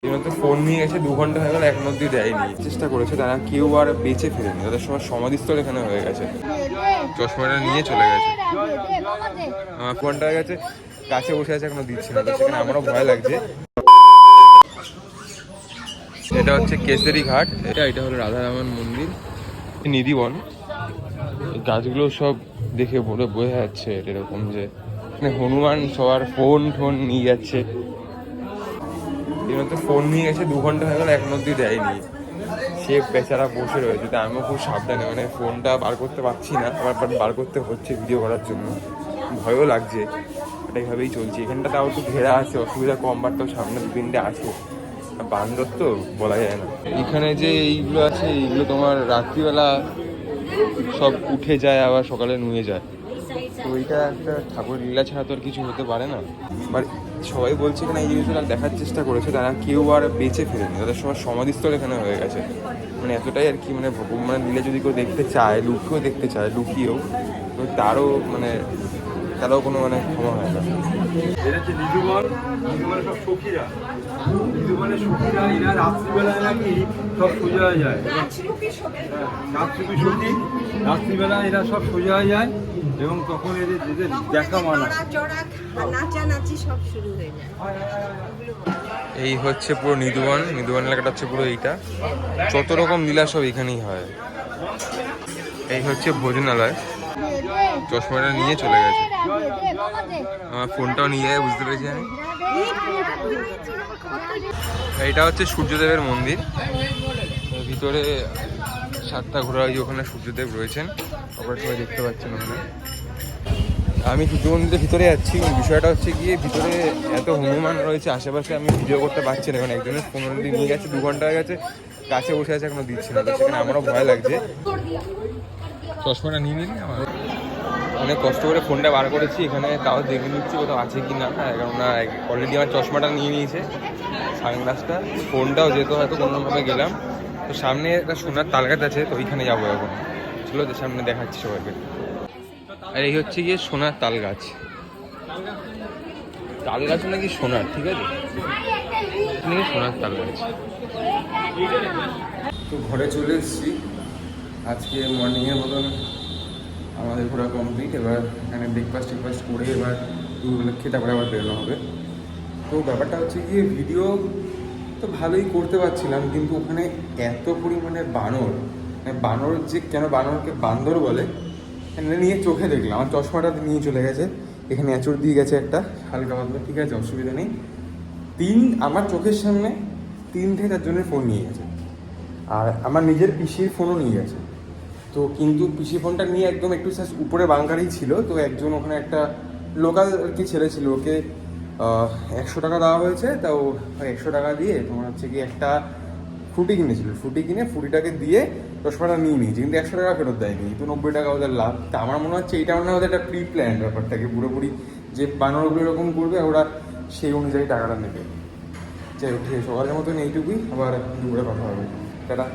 তো ফোন নিয়ে গেছে 2 ঘন্টা হয়ে গেল, এখনো অব্দি দেয়নি। চেষ্টা করেছে তারা, কেউ আর বেঁচে ফেরেনি। তাদের সবার সমাধিস্থল এখানে হয়ে গেছে। চশমাটা নিয়ে চলে গেছে, আমার ফোনটা হয়ে গেছে, গাছে বসে আছে, এখনো দিচ্ছে না। তো সেখানে আমারও ভয় লাগছে। এটা হচ্ছে কেশরি ঘাট, এটা হলো রাধারমন মন্দির, নিধিবন। গাছগুলো সব দেখে বোঝা যাচ্ছে এরকম যে হনুমান সবার ফোন টোন নিয়ে যাচ্ছে। তো ফোন নিয়ে গেছে 2 ঘন্টা হয়ে গেল, এখনো অব্দি দেয়নি। সে বেচারা বসে রয়েছে, তা আমিও খুব সাবধানে, মানে ফোনটা বার করতে পারছি না, আবার বার করতে হচ্ছে ভিডিও করার জন্য। ভয়ও লাগছে, এইভাবেই চলছে। এখানটা তাও একটু ঘেরা আছে, অসুবিধা কম, বাট তাও সামনে 2-3টে আছে। বান্দর তো বলা যায় না। এখানে যে এইগুলো আছে, এইগুলো তোমার রাত্রিবেলা সব উঠে যায়, আবার সকালে নুয়ে যায়। তো এইটা একটা ঠাকুরের লীলা ছাড়া তো আর কিছু হতে পারে না। বাট সবাই বলছে এখানে এই জিনিসগুলো দেখার চেষ্টা করেছে, তারা কেউ আর বেঁচে ফেরেনি। তাদের সবার সমাধিস্থল এখানে হয়ে গেছে। মানে এতটাই আর কি, মানে ভগবানের লীলা যদি কেউ দেখতে চায়, লুকিয়েও দেখতে চায়, লুকিয়েও, তো তারও মানে তারাও কোনো মানে ক্ষমা হয় না। এটা হচ্ছে নিধুবন, নিধুবনের সব সখীরা, নিধুবনের সখীরা এরা রাত্রিবেলায় নাকি সব সোজা হয়ে যায়। রাতরূপী সখী, রাত্রিবেলা এরা সব সোজা হয়ে যায় এবং তখন এদের দেখা মানা নাচানাচি সব শুরু হয়ে যায়। এই হচ্ছে পুরো নিধুবন, নিধুবন এলাকাটা হচ্ছে পুরো এইটা। যত রকম লীলা সব এখানেই হয়। এই হচ্ছে ভোজনালয়। চশমাটা নিয়ে চলে গেছে, আমার ফোনটাও নিয়ে যায়, বুঝতে পেরেছি আমি। এইটা হচ্ছে সূর্যদেবের মন্দির। ভিতরে 7টা ঘোড়া, ওখানে সূর্যদেব রয়েছেন, আপনারা সবাই দেখতে পাচ্ছেন ওখানে। আমি সূর্য মন্দিরের ভিতরে যাচ্ছি। বিষয়টা হচ্ছে গিয়ে, ভিতরে এত হনুমান রয়েছে আশেপাশে, আমি ভিডিও করতে পারছি না। এখন একজনের ফোন অলরেডি নিয়ে গেছে, 2 ঘন্টা হয়ে গেছে, গাছে বসে আছে, এখনো দিচ্ছে না। তো সেখানে আমারও ভয় লাগছে। চশমাটা নিয়ে নিলি আমার, অনেক কষ্ট করে ফোনটা বার করেছি এখানে, তাও দেখে নিচ্ছি কোথাও আছে কি না। কেননা অলরেডি আমার চশমাটা নিয়ে নিয়েছে, সানগ্লাসটা, ফোনটাও যেহেতু হয়তো কোনোভাবে গেলাম। তো সামনে একটা সোনার তালগাছ আছে, তো ওইখানে যাবো এখন। চলো যে সামনে দেখাচ্ছি সবাইকে। আর এই হচ্ছে গিয়ে সোনার তাল গাছ। তাল গাছ নাকি সোনার, ঠিক আছে, নাকি সোনার তাল গাছ। তো ঘরে চলে এসেছি। আজকে মর্নিংয়ের মতন আমাদের ঘোরা কমপ্লিট। এবার এখানে ব্রেকফাস্ট করে এবার খেতে তারপরে আবার বেরোনো হবে। তো ব্যাপারটা হচ্ছে গিয়ে, ভিডিও তো ভালোই করতে পারছিলাম, কিন্তু ওখানে এত পরিমাণে বানর, মানে বানর যে কেন বানরকে বান্দর বলে নিয়ে চোখে দেখলাম। আমার চশমাটা নিয়ে চলে গেছে, এখানে এঁচড় দিয়ে গেছে একটা হালকা পাতলা, ঠিক আছে, অসুবিধা নেই। আমার চোখের সামনে 3 থেকে 4 জনের ফোন নিয়ে গেছে, আর আমার নিজের পিসির ফোনও নিয়ে গেছে। তো কিন্তু পিসি ফোনটা নিয়ে একদম একটু উপরে বাংকারেই ছিল। তো একজন ওখানে একটা লোকাল আর কি ছেলে ছিল, ওকে 100 টাকা দেওয়া হয়েছে। তাও 100 টাকা দিয়ে তোমার হচ্ছে কি একটা ফ্রুটি কিনেছিল, ফ্রুটিটাকে দিয়ে চশমাটা নিয়ে নিয়েছি, কিন্তু 100 টাকা ফেরত দেয়নি। তো 90 টাকা ওদের লাভ। তা আমার মনে হচ্ছে এটা মনে হয় ওদের একটা প্রি প্ল্যান ব্যাপারটাকে, পুরোপুরি যে বানরগুলো এরকম করবে, ওরা সেই অনুযায়ী টাকাটা নেবে। যাই হোক, সকালের মতন এইটুকুই, আবার দুপুরে কথা হবে। টাটা।